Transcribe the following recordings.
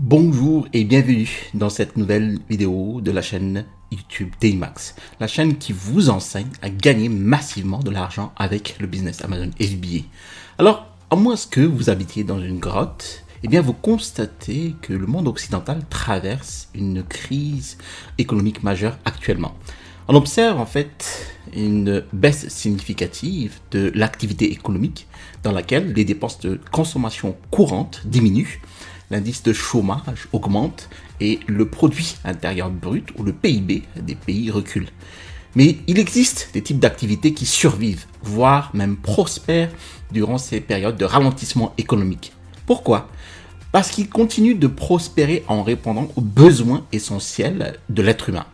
Bonjour et bienvenue dans cette nouvelle vidéo de la chaîne YouTube Telimax, la chaîne qui vous enseigne à gagner massivement de l'argent avec le business Amazon FBA. Alors, à moins que vous habitiez dans une grotte, eh bien vous constatez que le monde occidental traverse une crise économique majeure actuellement. On observe en fait une baisse significative de l'activité économique dans laquelle les dépenses de consommation courante diminuent, l'indice de chômage augmente et le produit intérieur brut ou le PIB des pays recule. Mais il existe des types d'activités qui survivent, voire même prospèrent durant ces périodes de ralentissement économique. Pourquoi ? Parce qu'ils continuent de prospérer en répondant aux besoins essentiels de l'être humain.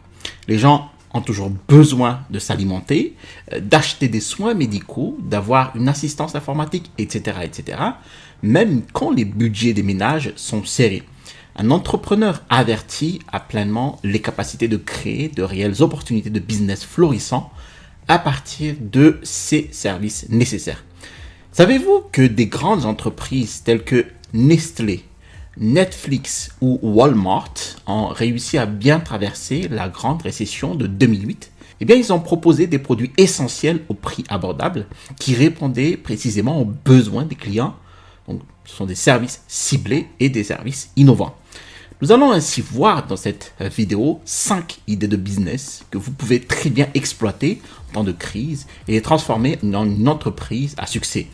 Les gens ont toujours besoin de s'alimenter, d'acheter des soins médicaux, d'avoir une assistance informatique, etc., etc., même quand les budgets des ménages sont serrés. Un entrepreneur averti a pleinement les capacités de créer de réelles opportunités de business florissants à partir de ces services nécessaires. Savez-vous que des grandes entreprises telles que Nestlé, Netflix ou Walmart ont réussi à bien traverser la grande récession de 2008? Eh bien, ils ont proposé des produits essentiels au prix abordable qui répondaient précisément aux besoins des clients. Donc, ce sont des services ciblés et des services innovants. Nous allons ainsi voir dans cette vidéo 5 idées de business que vous pouvez très bien exploiter en temps de crise et les transformer en une entreprise à succès.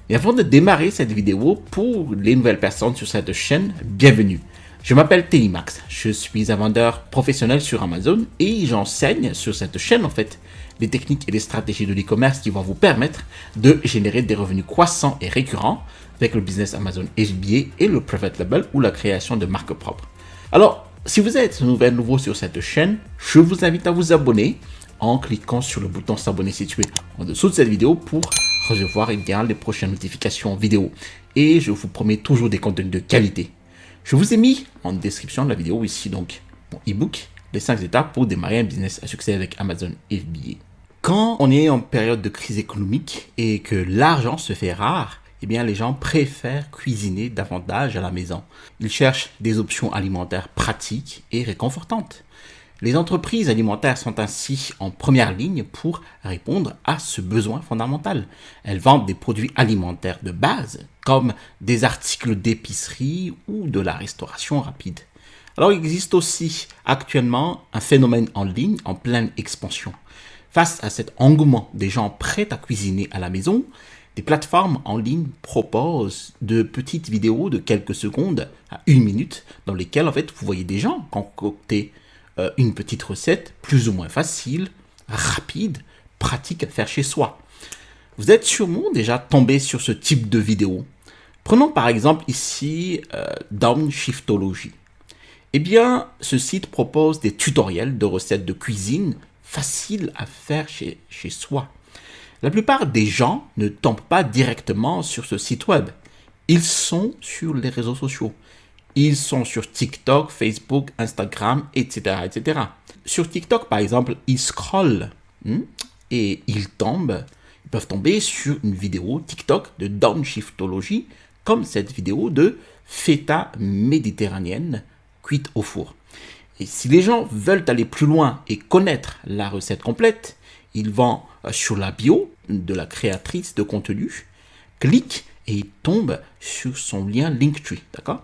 Et avant de démarrer cette vidéo, pour les nouvelles personnes sur cette chaîne, bienvenue. Je m'appelle Telimax, je suis un vendeur professionnel sur Amazon et j'enseigne sur cette chaîne en fait les techniques et les stratégies de l'e-commerce qui vont vous permettre de générer des revenus croissants et récurrents avec le business Amazon FBA et le private label ou la création de marques propres. Alors, si vous êtes nouveau sur cette chaîne, je vous invite à vous abonner en cliquant sur le bouton s'abonner situé en dessous de cette vidéo pour recevoir les prochaines notifications vidéo. Et je vous promets toujours des contenus de qualité. Je vous ai mis en description de la vidéo ici donc mon e-book, les 5 étapes pour démarrer un business à succès avec Amazon FBA. Quand on est en période de crise économique et que l'argent se fait rare, eh bien les gens préfèrent cuisiner davantage à la maison. Ils cherchent des options alimentaires pratiques et réconfortantes. Les entreprises alimentaires sont ainsi en première ligne pour répondre à ce besoin fondamental. Elles vendent des produits alimentaires de base, comme des articles d'épicerie ou de la restauration rapide. Alors, il existe aussi actuellement un phénomène en ligne en pleine expansion. Face à cet engouement des gens prêts à cuisiner à la maison, des plateformes en ligne proposent de petites vidéos de quelques secondes à 1 minute dans lesquelles en fait vous voyez des gens concocter une petite recette plus ou moins facile, rapide, pratique à faire chez soi. Vous êtes sûrement déjà tombé sur ce type de vidéo. Prenons par exemple ici Downshiftology. Eh bien, ce site propose des tutoriels de recettes de cuisine faciles à faire chez soi. La plupart des gens ne tombent pas directement sur ce site web. Ils sont sur les réseaux sociaux. Ils sont sur TikTok, Facebook, Instagram, etc., etc. Sur TikTok, par exemple, ils scrollent et ils peuvent tomber sur une vidéo TikTok de Downshiftology, comme cette vidéo de feta méditerranéenne cuite au four. Et si les gens veulent aller plus loin et connaître la recette complète, ils vont sur la bio de la créatrice de contenu, cliquent et ils tombent sur son lien Linktree, d'accord ?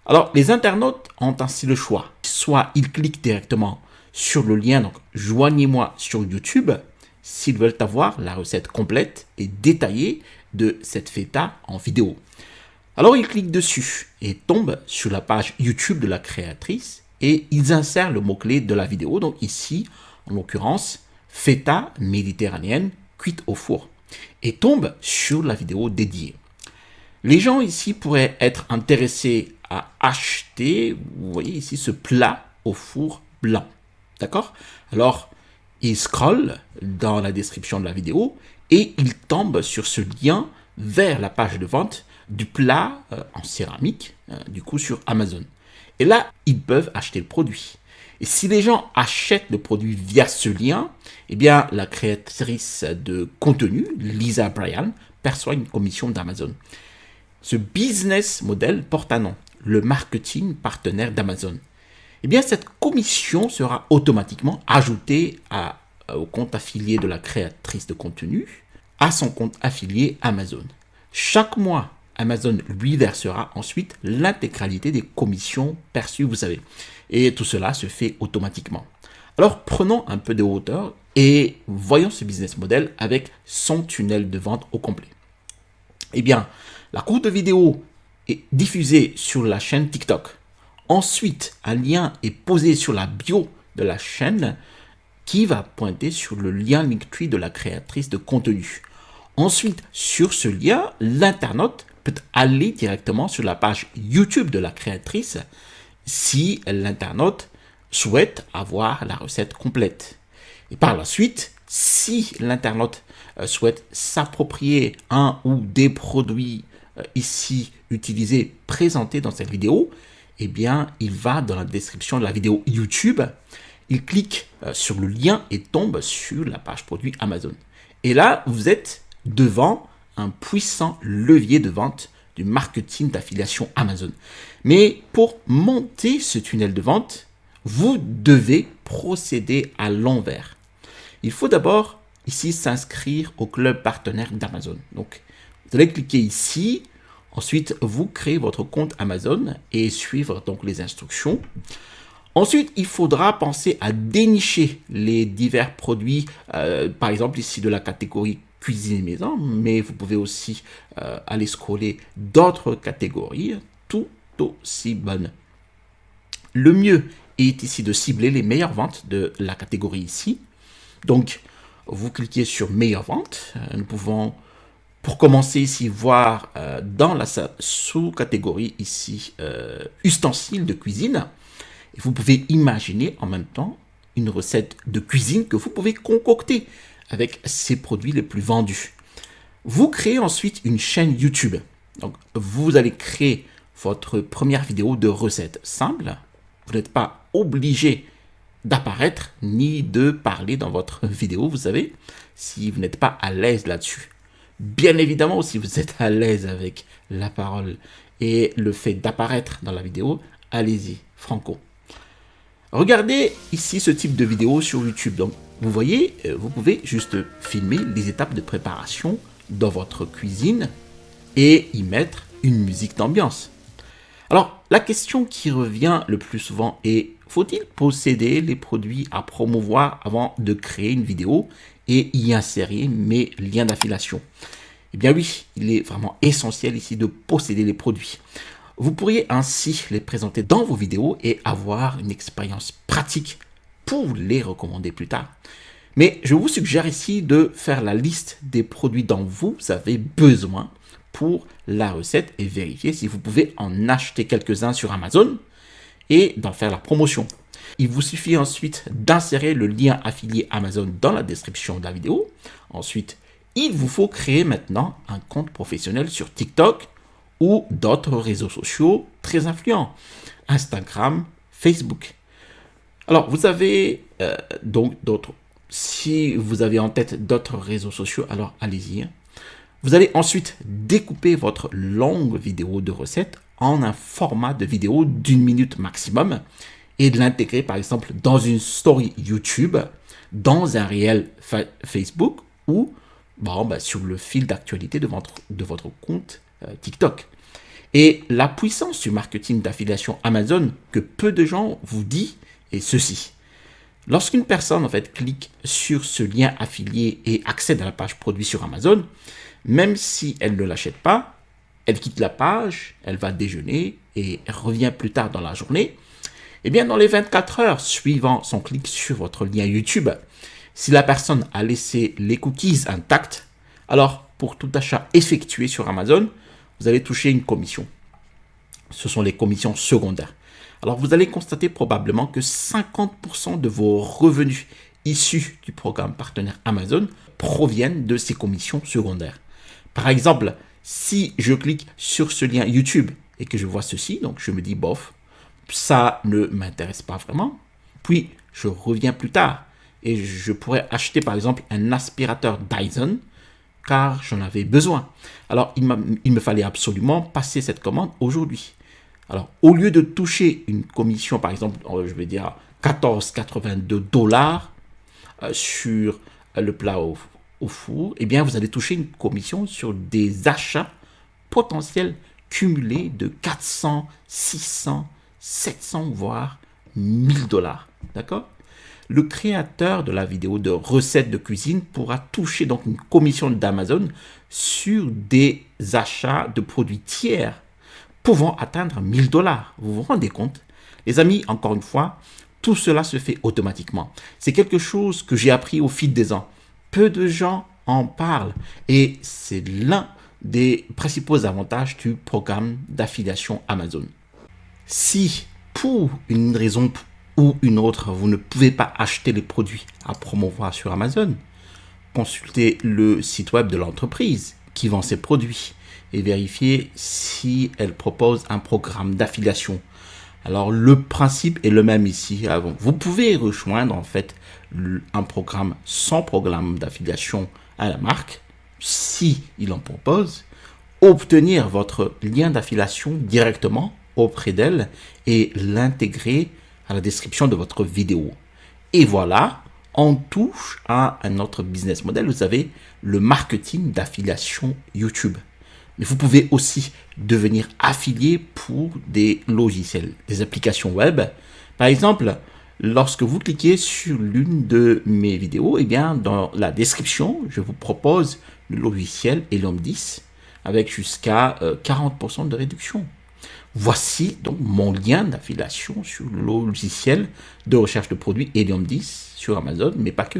Alors, les internautes ont ainsi le choix. Soit ils cliquent directement sur le lien, donc joignez-moi sur YouTube, s'ils veulent avoir la recette complète et détaillée de cette feta en vidéo. Alors, ils cliquent dessus et tombent sur la page YouTube de la créatrice et ils insèrent le mot-clé de la vidéo. Donc ici, en l'occurrence, feta méditerranéenne cuite au four et tombent sur la vidéo dédiée. Les gens ici pourraient être intéressés à acheter, vous voyez ici, ce plat au four blanc. D'accord ? Alors, ils scrollent dans la description de la vidéo et ils tombent sur ce lien vers la page de vente du plat en céramique, du coup sur Amazon. Et là, ils peuvent acheter le produit. Et si les gens achètent le produit via ce lien, eh bien, la créatrice de contenu, Lisa Bryan, perçoit une commission d'Amazon. Ce business model porte un nom, le marketing partenaire d'Amazon. Eh bien, cette commission sera automatiquement ajoutée au compte affilié de la créatrice de contenu, à son compte affilié Amazon. Chaque mois, Amazon lui versera ensuite l'intégralité des commissions perçues, vous savez. Et tout cela se fait automatiquement. Alors, prenons un peu de hauteur et voyons ce business model avec son tunnel de vente au complet. Eh bien, la courte vidéo est diffusée sur la chaîne TikTok. Ensuite, un lien est posé sur la bio de la chaîne qui va pointer sur le lien Linktree de la créatrice de contenu. Ensuite, sur ce lien, l'internaute peut aller directement sur la page YouTube de la créatrice si l'internaute souhaite avoir la recette complète. Et par la suite, si l'internaute souhaite s'approprier un ou des produits ici utilisés, présentés dans cette vidéo, eh bien, il va dans la description de la vidéo YouTube, il clique sur le lien et tombe sur la page produit Amazon. Et là, vous êtes devant un puissant levier de vente du marketing d'affiliation Amazon. Mais pour monter ce tunnel de vente, vous devez procéder à l'envers. Il faut d'abord ici s'inscrire au club partenaire d'Amazon. Donc, vous allez cliquer ici. Ensuite, vous créez votre compte Amazon et suivre donc les instructions. Ensuite, il faudra penser à dénicher les divers produits, par exemple ici de la catégorie cuisine et maison, mais vous pouvez aussi aller scroller d'autres catégories tout aussi bonnes. Le mieux est ici de cibler les meilleures ventes de la catégorie ici. Donc, vous cliquez sur meilleures ventes. Nous pouvons, pour commencer ici, voir dans la sous-catégorie ici, ustensiles de cuisine. Et vous pouvez imaginer en même temps une recette de cuisine que vous pouvez concocter avec ces produits les plus vendus. Vous créez ensuite une chaîne YouTube. Donc, vous allez créer votre première vidéo de recette simple. Vous n'êtes pas obligé d'apparaître ni de parler dans votre vidéo, vous savez, si vous n'êtes pas à l'aise là-dessus. Bien évidemment, si vous êtes à l'aise avec la parole et le fait d'apparaître dans la vidéo, allez-y, franco. Regardez ici ce type de vidéo sur YouTube. Donc, vous voyez, vous pouvez juste filmer les étapes de préparation dans votre cuisine et y mettre une musique d'ambiance. Alors, la question qui revient le plus souvent est, faut-il posséder les produits à promouvoir avant de créer une vidéo et y insérer mes liens d'affiliation? Eh bien oui, il est vraiment essentiel ici de posséder les produits. Vous pourriez ainsi les présenter dans vos vidéos et avoir une expérience pratique pour les recommander plus tard. Mais je vous suggère ici de faire la liste des produits dont vous avez besoin pour la recette et vérifier si vous pouvez en acheter quelques-uns sur Amazon et d'en faire la promotion. Il vous suffit ensuite d'insérer le lien affilié Amazon dans la description de la vidéo. Ensuite, il vous faut créer maintenant un compte professionnel sur TikTok ou d'autres réseaux sociaux très influents, Instagram, Facebook. Alors, vous avez donc d'autres. Si vous avez en tête d'autres réseaux sociaux, alors allez-y. Vous allez ensuite découper votre longue vidéo de recette en un format de vidéo d'1 minute maximum et de l'intégrer par exemple dans une story YouTube, dans un réel Facebook ou sur le fil d'actualité de votre compte TikTok. Et la puissance du marketing d'affiliation Amazon que peu de gens vous disent est ceci. Lorsqu'une personne clique sur ce lien affilié et accède à la page produit sur Amazon, même si elle ne l'achète pas, elle quitte la page, elle va déjeuner et revient plus tard dans la journée. Eh bien, dans les 24 heures suivant son clic sur votre lien YouTube, si la personne a laissé les cookies intacts, alors pour tout achat effectué sur Amazon, vous allez toucher une commission. Ce sont les commissions secondaires. Alors, vous allez constater probablement que 50% de vos revenus issus du programme partenaire Amazon proviennent de ces commissions secondaires. Par exemple, si je clique sur ce lien YouTube et que je vois ceci, donc je me dis, bof, ça ne m'intéresse pas vraiment. Puis, je reviens plus tard et je pourrais acheter par exemple un aspirateur Dyson car j'en avais besoin. Alors, il me fallait absolument passer cette commande aujourd'hui. Alors, au lieu de toucher une commission, par exemple, je vais dire 14,82 $ sur le plat au four, eh bien, vous allez toucher une commission sur des achats potentiels cumulés de 400, 600, 700, voire 1 000 $. D'accord? Le créateur de la vidéo de recettes de cuisine pourra toucher donc une commission d'Amazon sur des achats de produits tiers pouvant atteindre 1 000 $. Vous vous rendez compte? Les amis, encore une fois, tout cela se fait automatiquement. C'est quelque chose que j'ai appris au fil des ans. Peu de gens en parlent et c'est l'un des principaux avantages du programme d'affiliation Amazon. Si, pour une raison ou une autre, vous ne pouvez pas acheter les produits à promouvoir sur Amazon, consultez le site web de l'entreprise qui vend ses produits et vérifiez si elle propose un programme d'affiliation. Alors, le principe est le même ici. Vous pouvez rejoindre en fait un programme sans programme d'affiliation à la marque, si il en propose, obtenir votre lien d'affiliation directement auprès d'elle et l'intégrer à la description de votre vidéo. Et voilà, on touche à un autre business model. Vous avez le marketing d'affiliation YouTube. Mais vous pouvez aussi devenir affilié pour des logiciels, des applications web. Par exemple, lorsque vous cliquez sur l'une de mes vidéos, eh bien, dans la description, je vous propose le logiciel Helium 10 avec jusqu'à 40% de réduction. Voici donc mon lien d'affiliation sur le logiciel de recherche de produits Helium 10 sur Amazon, mais pas que.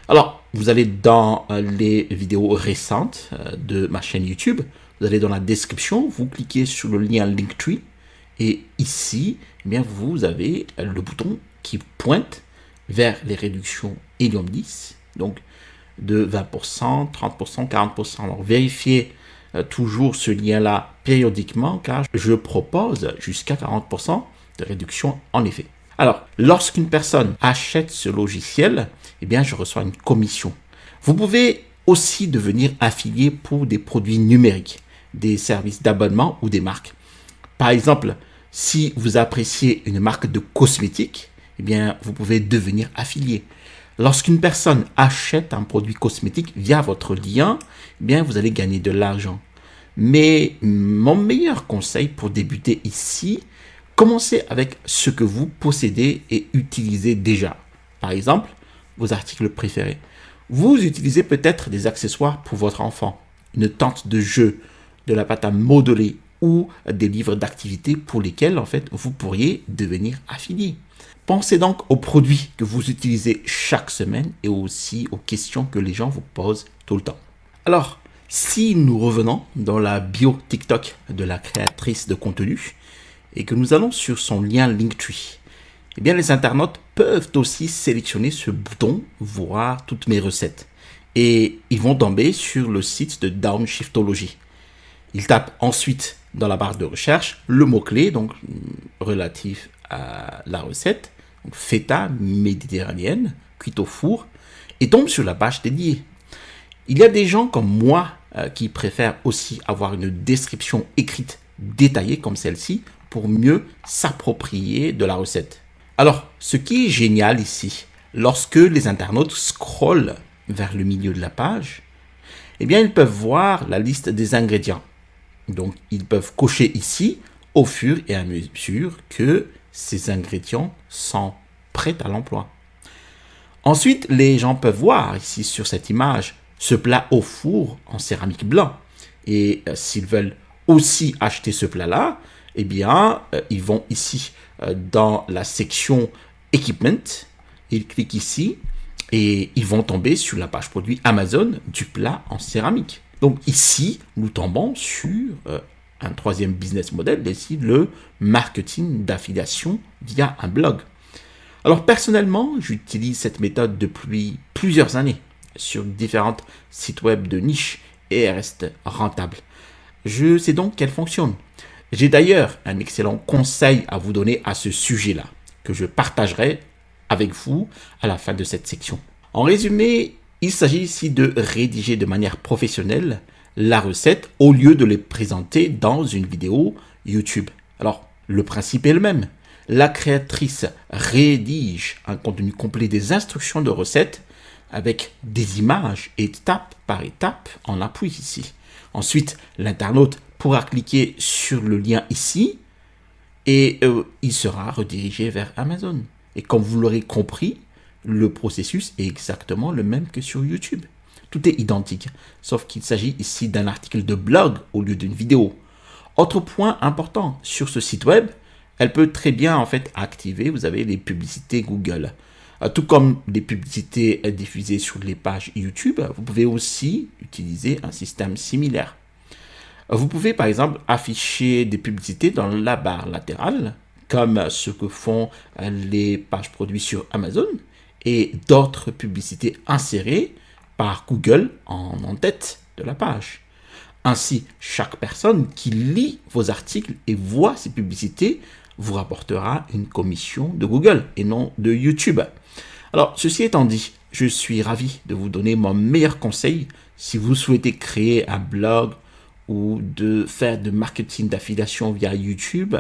Alors, vous allez dans les vidéos récentes de ma chaîne YouTube, vous allez dans la description, vous cliquez sur le lien Linktree et ici, eh bien, vous avez le bouton qui pointe vers les réductions Helium 10, donc de 20%, 30%, 40%. Alors, vérifiez toujours ce lien-là périodiquement car je propose jusqu'à 40% de réduction en effet. Alors, lorsqu'une personne achète ce logiciel, eh bien, je reçois une commission. Vous pouvez aussi devenir affilié pour des produits numériques, des services d'abonnement ou des marques. Par exemple, si vous appréciez une marque de cosmétiques, eh bien, vous pouvez devenir affilié. Lorsqu'une personne achète un produit cosmétique via votre lien, eh bien, vous allez gagner de l'argent. Mais mon meilleur conseil pour débuter ici, commencez avec ce que vous possédez et utilisez déjà. Par exemple, vos articles préférés. Vous utilisez peut-être des accessoires pour votre enfant, une tente de jeu, de la pâte à modeler ou des livres d'activités pour lesquels en fait vous pourriez devenir affilié. Pensez donc aux produits que vous utilisez chaque semaine et aussi aux questions que les gens vous posent tout le temps. Alors, si nous revenons dans la bio TikTok de la créatrice de contenu et que nous allons sur son lien Linktree, eh bien les internautes peuvent aussi sélectionner ce bouton, voir toutes mes recettes. Et ils vont tomber sur le site de Downshiftology. Ils tapent ensuite dans la barre de recherche le mot-clé donc relatif à la recette, donc feta méditerranéenne, cuite au four, et tombent sur la page dédiée. Il y a des gens comme moi qui préfèrent aussi avoir une description écrite détaillée comme celle-ci pour mieux s'approprier de la recette. Alors, ce qui est génial ici, lorsque les internautes scrollent vers le milieu de la page, eh bien, ils peuvent voir la liste des ingrédients. Donc, ils peuvent cocher ici au fur et à mesure que ces ingrédients sont prêts à l'emploi. Ensuite, les gens peuvent voir ici sur cette image ce plat au four en céramique blanc. Et s'ils veulent aussi acheter ce plat-là, eh bien, ils vont ici dans la section Equipment. Ils cliquent ici et ils vont tomber sur la page produit Amazon du plat en céramique. Donc ici, nous tombons sur un troisième business model, ici le marketing d'affiliation via un blog. Alors personnellement, j'utilise cette méthode depuis plusieurs années sur différents sites web de niche et elle reste rentable. Je sais donc qu'elle fonctionne. J'ai d'ailleurs un excellent conseil à vous donner à ce sujet-là, que je partagerai avec vous à la fin de cette section. En résumé, il s'agit ici de rédiger de manière professionnelle la recette au lieu de les présenter dans une vidéo YouTube. Alors, le principe est le même. La créatrice rédige un contenu complet des instructions de recettes avec des images étape par étape en appui ici. Ensuite, l'internaute pourra cliquer sur le lien ici et il sera redirigé vers Amazon. Et comme vous l'aurez compris, le processus est exactement le même que sur YouTube. Tout est identique, sauf qu'il s'agit ici d'un article de blog au lieu d'une vidéo. Autre point important, sur ce site web, elle peut très bien en fait activer, vous avez les publicités Google. Tout comme les publicités diffusées sur les pages YouTube, vous pouvez aussi utiliser un système similaire. Vous pouvez par exemple afficher des publicités dans la barre latérale, comme ce que font les pages produits sur Amazon, et d'autres publicités insérées par Google en tête de la page. Ainsi, chaque personne qui lit vos articles et voit ces publicités vous rapportera une commission de Google et non de YouTube. Alors, ceci étant dit, je suis ravi de vous donner mon meilleur conseil si vous souhaitez créer un blog ou de faire de marketing d'affiliation via YouTube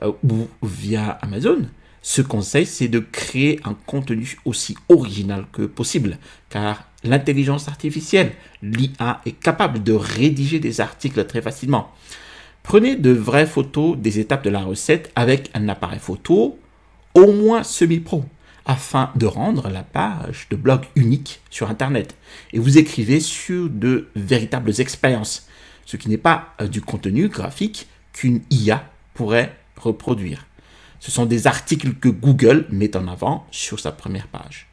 ou via Amazon. Ce conseil, c'est de créer un contenu aussi original que possible, car l'intelligence artificielle, l'IA, est capable de rédiger des articles très facilement. Prenez de vraies photos des étapes de la recette avec un appareil photo, au moins semi-pro, afin de rendre la page de blog unique sur Internet. Et vous écrivez sur de véritables expériences, ce qui n'est pas du contenu graphique qu'une IA pourrait reproduire. Ce sont des articles que Google met en avant sur sa première page.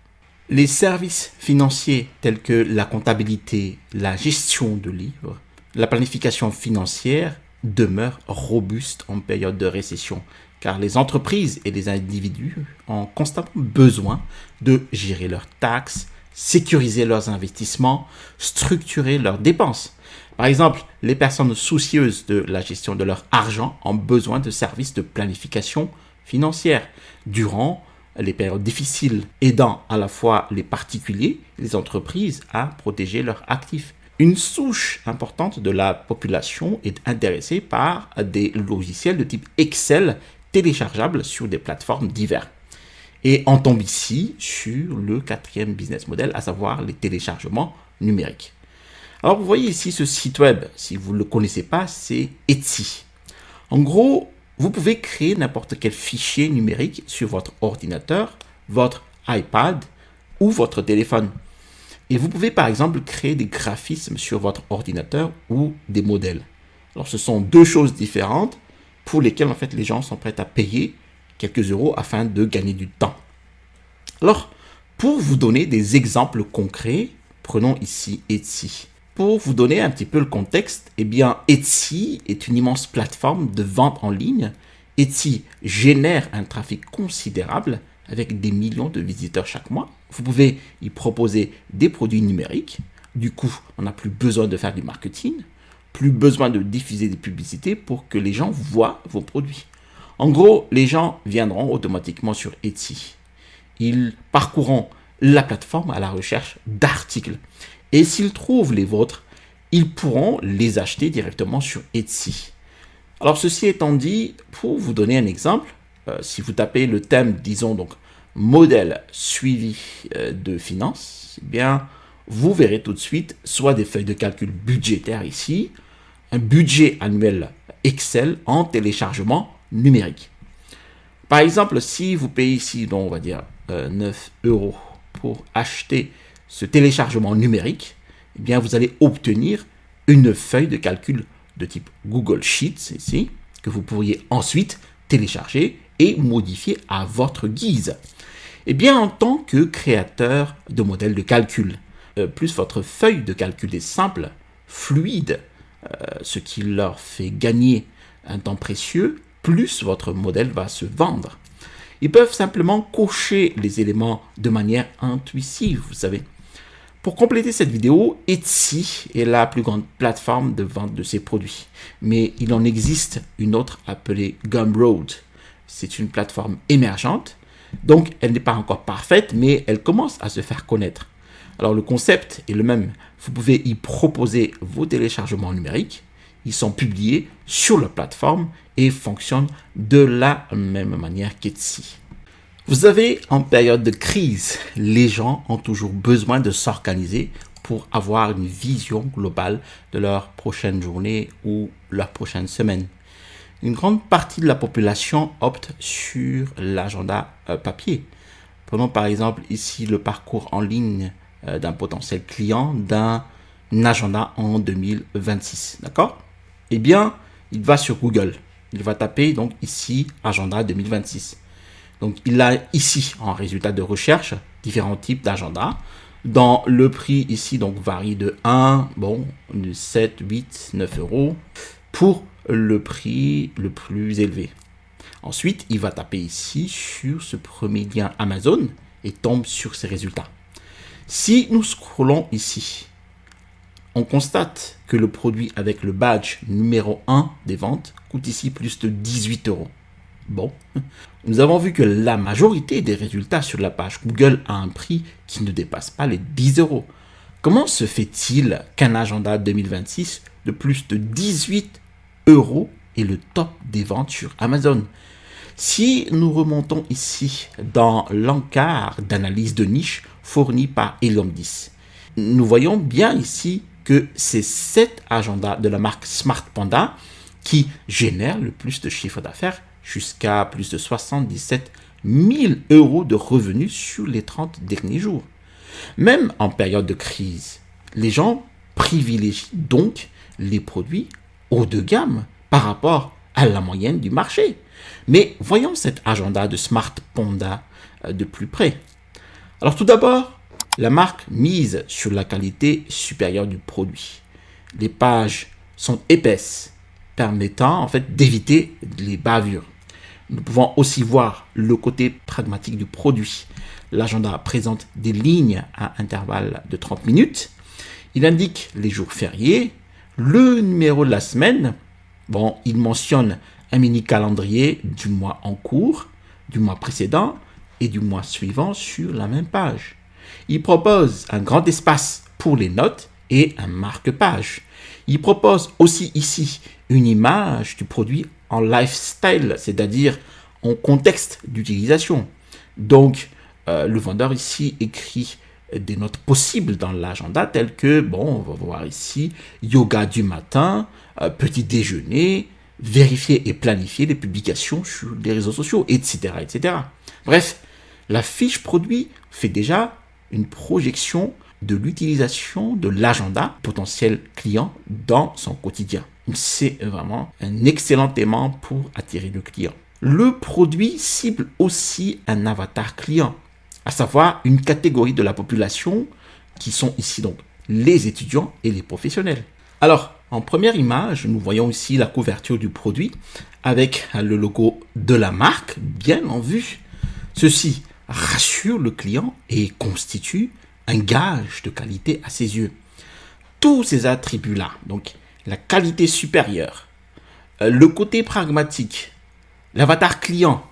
Les services financiers tels que la comptabilité, la gestion de livres, la planification financière demeurent robustes en période de récession, car les entreprises et les individus ont constamment besoin de gérer leurs taxes, sécuriser leurs investissements, structurer leurs dépenses. Par exemple, les personnes soucieuses de la gestion de leur argent ont besoin de services de planification financière durant les périodes difficiles, aidant à la fois les particuliers et les entreprises à protéger leurs actifs. Une souche importante de la population est intéressée par des logiciels de type Excel téléchargeables sur des plateformes diverses. Et on tombe ici sur le quatrième business model, à savoir les téléchargements numériques. Alors vous voyez ici ce site web, si vous ne le connaissez pas, c'est Etsy. En gros, vous pouvez créer n'importe quel fichier numérique sur votre ordinateur, votre iPad ou votre téléphone. Et vous pouvez par exemple créer des graphismes sur votre ordinateur ou des modèles. Alors ce sont deux choses différentes pour lesquelles en fait les gens sont prêts à payer quelques euros afin de gagner du temps. Alors pour vous donner des exemples concrets, prenons ici Etsy. Pour vous donner un petit peu le contexte, eh bien Etsy est une immense plateforme de vente en ligne. Etsy génère un trafic considérable avec des millions de visiteurs chaque mois. Vous pouvez y proposer des produits numériques. Du coup, on n'a plus besoin de faire du marketing, plus besoin de diffuser des publicités pour que les gens voient vos produits. En gros, les gens viendront automatiquement sur Etsy. Ils parcourront la plateforme à la recherche d'articles. Et s'ils trouvent les vôtres, ils pourront les acheter directement sur Etsy. Alors ceci étant dit, pour vous donner un exemple, si vous tapez le thème, disons donc, modèle suivi de finances, eh bien, vous verrez tout de suite soit des feuilles de calcul budgétaires ici, un budget annuel Excel en téléchargement numérique. Par exemple, si vous payez ici, donc on va dire 9 euros pour acheter ce téléchargement numérique, eh bien, vous allez obtenir une feuille de calcul de type Google Sheets ici, que vous pourriez ensuite télécharger et modifier à votre guise. Eh bien, en tant que créateur de modèles de calcul, plus votre feuille de calcul est simple, fluide, ce qui leur fait gagner un temps précieux, plus votre modèle va se vendre. Ils peuvent simplement cocher les éléments de manière intuitive, vous savez. Pour compléter cette vidéo, Etsy est la plus grande plateforme de vente de ces produits. Mais il en existe une autre appelée Gumroad. C'est une plateforme émergente, donc elle n'est pas encore parfaite, mais elle commence à se faire connaître. Alors le concept est le même. Vous pouvez y proposer vos téléchargements numériques ils sont publiés sur la plateforme et fonctionnent de la même manière qu'Etsy. Vous avez en période de crise, les gens ont toujours besoin de s'organiser pour avoir une vision globale de leur prochaine journée ou leur prochaine semaine. Une grande partie de la population opte sur l'agenda papier. Prenons par exemple ici le parcours en ligne d'un potentiel client d'un agenda en 2026. D'accord? Eh bien, il va sur Google. Il va taper donc ici agenda 2026. Donc, il a ici, en résultat de recherche, différents types d'agendas. Dans le prix ici, donc, varie de 7, 8, 9 euros pour le prix le plus élevé. Ensuite, il va taper ici sur ce premier lien Amazon et tombe sur ses résultats. Si nous scrollons ici, on constate que le produit avec le badge numéro 1 des ventes coûte ici plus de 18 euros. Bon, nous avons vu que la majorité des résultats sur la page Google a un prix qui ne dépasse pas les 10 euros. Comment se fait-il qu'un agenda 2026 de plus de 18 euros est le top des ventes sur Amazon? Si nous remontons ici dans l'encart d'analyse de niche fourni par Helium 10, nous voyons bien ici que c'est cet agenda de la marque Smart Panda qui génère le plus de chiffre d'affaires, jusqu'à plus de 77 000 euros de revenus sur les 30 derniers jours. Même en période de crise, les gens privilégient donc les produits haut de gamme par rapport à la moyenne du marché. Mais voyons cet agenda de Smart Panda de plus près. Alors tout d'abord, la marque mise sur la qualité supérieure du produit. Les pages sont épaisses, permettant en fait d'éviter les bavures. Nous pouvons aussi voir le côté pragmatique du produit. L'agenda présente des lignes à intervalles de 30 minutes. Il indique les jours fériés, le numéro de la semaine. Bon, il mentionne un mini calendrier du mois en cours, du mois précédent et du mois suivant sur la même page. Il propose un grand espace pour les notes et un marque-page. Il propose aussi ici une image du produit en lifestyle, c'est-à-dire en contexte d'utilisation. Donc, le vendeur ici écrit des notes possibles dans l'agenda telles que, on va voir ici, yoga du matin, petit déjeuner, vérifier et planifier les publications sur les réseaux sociaux, etc., etc. Bref, la fiche produit fait déjà une projection de l'utilisation de l'agenda potentiel client dans son quotidien. C'est vraiment un excellent aimant pour attirer le client. Le produit cible aussi un avatar client, à savoir une catégorie de la population qui sont ici donc les étudiants et les professionnels. Alors, en première image, nous voyons ici la couverture du produit avec le logo de la marque bien en vue. Ceci rassure le client et constitue un gage de qualité à ses yeux. Tous ces attributs-là, donc la qualité supérieure, le côté pragmatique, l'avatar client,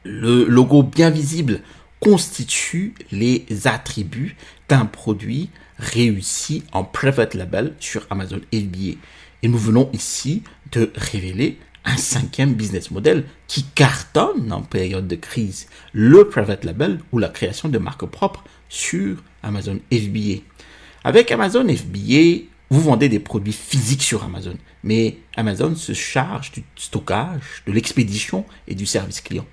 le logo bien visible, constituent les attributs d'un produit réussi en private label sur Amazon FBA. Et nous venons ici de révéler un cinquième business model qui cartonne en période de crise, le private label ou la création de marques propres sur Amazon FBA. Avec Amazon FBA, vous vendez des produits physiques sur Amazon, mais Amazon se charge du stockage, de l'expédition et du service client.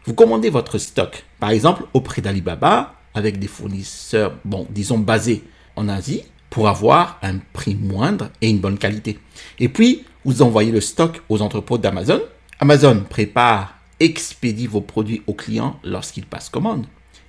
Vous commandez votre stock, par exemple auprès d'Alibaba, avec des fournisseurs, disons basés en Asie, pour avoir un prix moindre et une bonne qualité. Et puis, vous envoyez le stock aux entrepôts d'Amazon. Amazon prépare, expédie vos produits aux clients lorsqu'ils passent commande.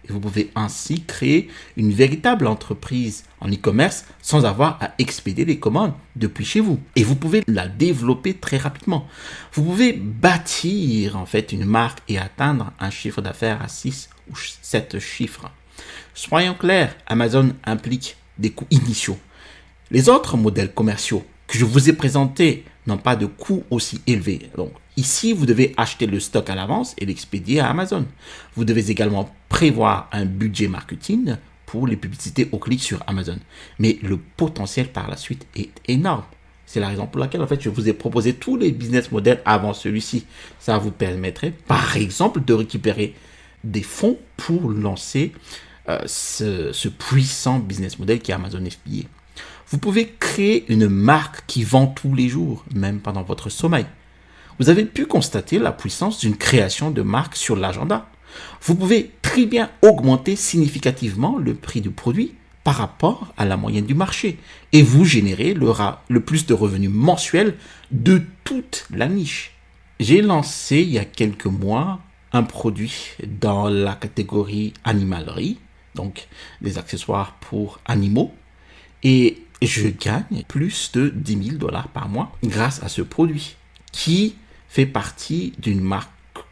Et vous pouvez ainsi créer une véritable entreprise en e-commerce sans avoir à expédier les commandes depuis chez vous. Et vous pouvez la développer très rapidement. Vous pouvez bâtir en fait une marque et atteindre un chiffre d'affaires à 6 ou 7 chiffres. Soyons clairs, Amazon implique des coûts initiaux. Les autres modèles commerciaux que je vous ai présentés n'ont pas de coûts aussi élevés. Donc ici, vous devez acheter le stock à l'avance et l'expédier à Amazon. Vous devez également prévoir un budget marketing pour les publicités au clic sur Amazon. Mais le potentiel par la suite est énorme. C'est la raison pour laquelle, en fait, je vous ai proposé tous les business models avant celui-ci. Ça vous permettrait, par exemple, de récupérer des fonds pour lancer ce puissant business model qui est Amazon FBA. Vous pouvez créer une marque qui vend tous les jours, même pendant votre sommeil. Vous avez pu constater la puissance d'une création de marque sur l'agenda. Vous pouvez très bien augmenter significativement le prix du produit par rapport à la moyenne du marché et vous générez le plus de revenus mensuels de toute la niche. J'ai lancé il y a quelques mois un produit dans la catégorie animalerie, donc des accessoires pour animaux, et je gagne plus de 10 000 $ par mois grâce à ce produit qui fait partie d'une marque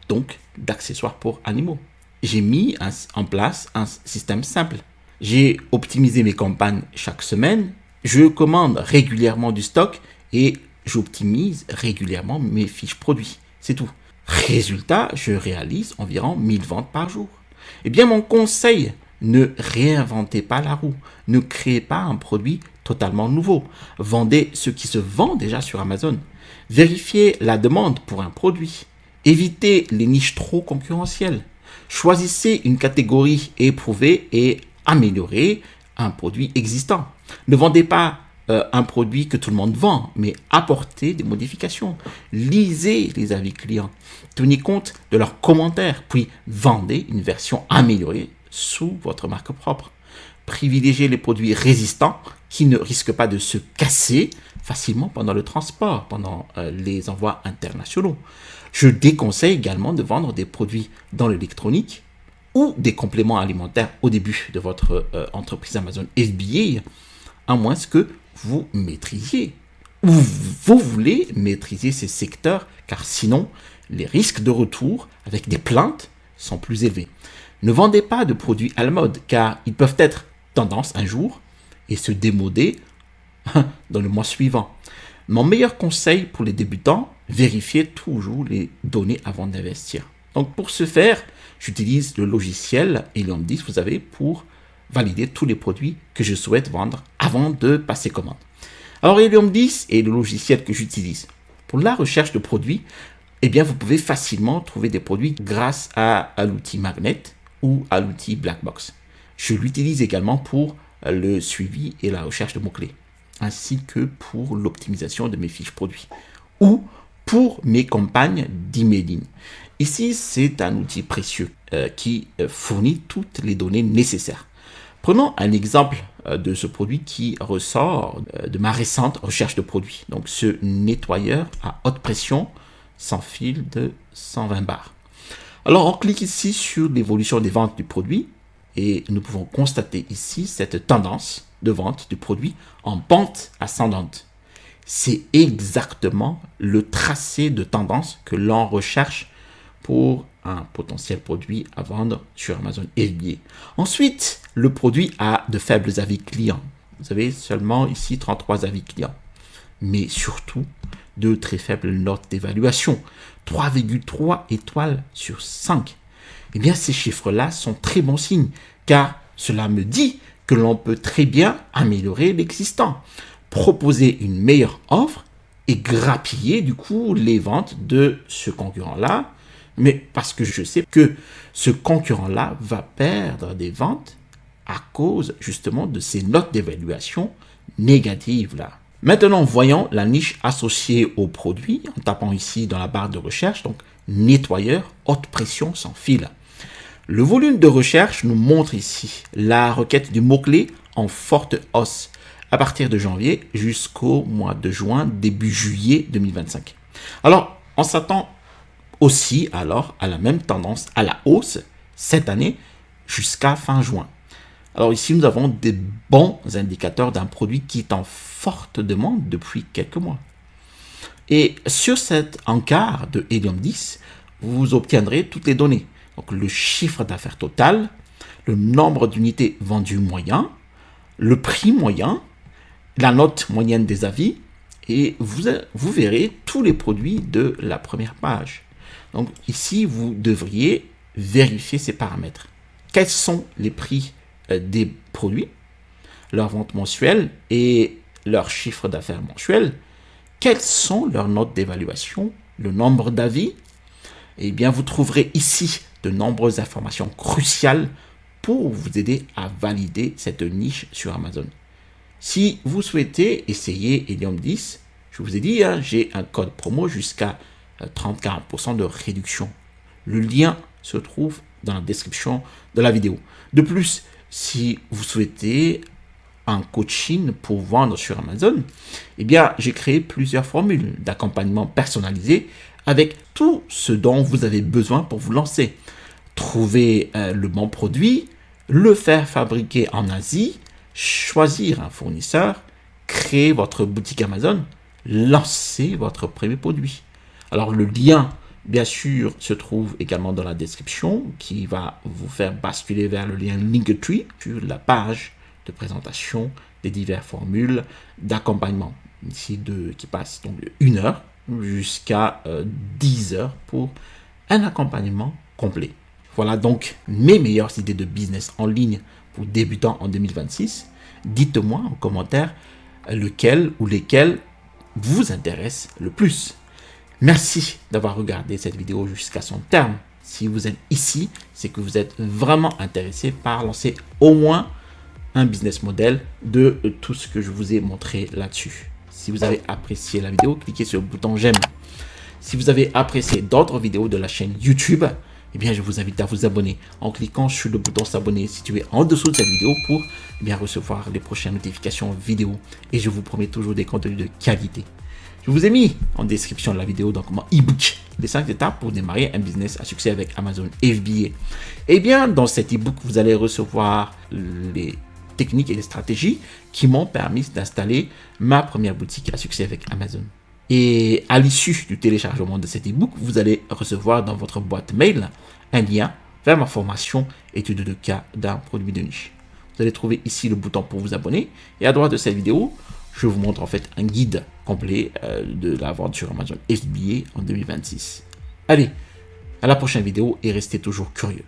donc d'accessoires pour animaux. J'ai mis en place un système simple. J'ai optimisé mes campagnes chaque semaine, je commande régulièrement du stock et j'optimise régulièrement mes fiches produits. C'est tout. Résultat, je réalise environ 1000 ventes par jour. Eh bien, mon conseil, ne réinventez pas la roue. Ne créez pas un produit totalement nouveau. Vendez ce qui se vend déjà sur Amazon. Vérifiez la demande pour un produit. Évitez les niches trop concurrentielles. Choisissez une catégorie éprouvée et améliorez un produit existant. Ne vendez pas un produit que tout le monde vend, mais apportez des modifications. Lisez les avis clients. Tenez compte de leurs commentaires, puis vendez une version améliorée sous votre marque propre. Privilégiez les produits résistants qui ne risquent pas de se casser facilement pendant le transport, pendant les envois internationaux. Je déconseille également de vendre des produits dans l'électronique ou des compléments alimentaires au début de votre entreprise Amazon FBA, à moins que vous maîtrisiez ou vous voulez maîtriser ces secteurs, car sinon, les risques de retour avec des plaintes sont plus élevés. Ne vendez pas de produits à la mode, car ils peuvent être tendance un jour et se démoder dans le mois suivant. Mon meilleur conseil pour les débutants, vérifiez toujours les données avant d'investir. Donc pour ce faire, j'utilise le logiciel Helium 10, vous savez, pour valider tous les produits que je souhaite vendre avant de passer commande. Alors Helium 10 est le logiciel que j'utilise. Pour la recherche de produits, eh bien vous pouvez facilement trouver des produits grâce à l'outil Magnet ou à l'outil Blackbox. Je l'utilise également pour le suivi et la recherche de mots-clés, ainsi que pour l'optimisation de mes fiches produits ou pour mes campagnes d'emailing. Ici, c'est un outil précieux qui fournit toutes les données nécessaires. Prenons un exemple de ce produit qui ressort de ma récente recherche de produits. Donc, ce nettoyeur à haute pression sans fil de 120 bars. Alors, on clique ici sur l'évolution des ventes du produit et nous pouvons constater ici cette tendance de vente du produit en pente ascendante. C'est exactement le tracé de tendance que l'on recherche pour un potentiel produit à vendre sur Amazon FBA. Ensuite, le produit a de faibles avis clients. Vous avez seulement ici 33 avis clients. Mais surtout, de très faibles notes d'évaluation. 3,3 étoiles sur 5. Eh bien, ces chiffres-là sont très bons signes, car cela me dit que l'on peut très bien améliorer l'existant, proposer une meilleure offre et grappiller du coup les ventes de ce concurrent-là, mais parce que je sais que ce concurrent-là va perdre des ventes à cause justement de ces notes d'évaluation négatives là. Maintenant, voyons la niche associée au produit en tapant ici dans la barre de recherche, donc nettoyeur haute pression sans fil. Le volume de recherche nous montre ici la requête du mot-clé en forte hausse à partir de janvier jusqu'au mois de juin, début juillet 2025. Alors, on s'attend aussi alors à la même tendance à la hausse cette année jusqu'à fin juin. Alors ici, nous avons des bons indicateurs d'un produit qui est en forte demande depuis quelques mois. Et sur cet encart de Helium 10, vous obtiendrez toutes les données. Donc le chiffre d'affaires total, le nombre d'unités vendues moyen, le prix moyen, la note moyenne des avis, et vous verrez tous les produits de la première page. Donc ici, vous devriez vérifier ces paramètres. Quels sont les prix des produits, leur vente mensuelle et leur chiffre d'affaires mensuel, quelles sont leurs notes d'évaluation, le nombre d'avis. Eh bien, vous trouverez ici de nombreuses informations cruciales pour vous aider à valider cette niche sur Amazon. Si vous souhaitez essayer Helium 10, je vous ai dit, j'ai un code promo jusqu'à 30-40% de réduction. Le lien se trouve dans la description de la vidéo. De plus, si vous souhaitez un coaching pour vendre sur Amazon, eh bien, j'ai créé plusieurs formules d'accompagnement personnalisé avec tout ce dont vous avez besoin pour vous lancer. Trouver le bon produit, le faire fabriquer en Asie, choisir un fournisseur, créer votre boutique Amazon, lancer votre premier produit. Alors, le lien, bien sûr, se trouve également dans la description qui va vous faire basculer vers le lien Linktree sur la page de présentation des diverses formules d'accompagnement. Ici, qui passe donc de 1 heure jusqu'à 10 heures pour un accompagnement complet. Voilà donc mes meilleures idées de business en ligne pour débutants en 2026. Dites-moi en commentaire lequel ou lesquels vous intéressent le plus. Merci d'avoir regardé cette vidéo jusqu'à son terme. Si vous êtes ici, c'est que vous êtes vraiment intéressé par lancer au moins un business model de tout ce que je vous ai montré là-dessus. Si vous avez apprécié la vidéo, cliquez sur le bouton j'aime. Si vous avez apprécié d'autres vidéos de la chaîne YouTube, eh bien, je vous invite à vous abonner en cliquant sur le bouton s'abonner situé en dessous de cette vidéo pour bien recevoir les prochaines notifications vidéo. Et je vous promets toujours des contenus de qualité. Je vous ai mis en description de la vidéo donc mon e-book, les 5 étapes pour démarrer un business à succès avec Amazon FBA. Eh bien, dans cet e-book, vous allez recevoir les techniques et les stratégies qui m'ont permis d'installer ma première boutique à succès avec Amazon. Et à l'issue du téléchargement de cet e-book, vous allez recevoir dans votre boîte mail un lien vers ma formation étude de cas d'un produit de niche. Vous allez trouver ici le bouton pour vous abonner et à droite de cette vidéo, je vous montre en fait un guide complet de la vente sur Amazon FBA en 2026. Allez, à la prochaine vidéo et restez toujours curieux.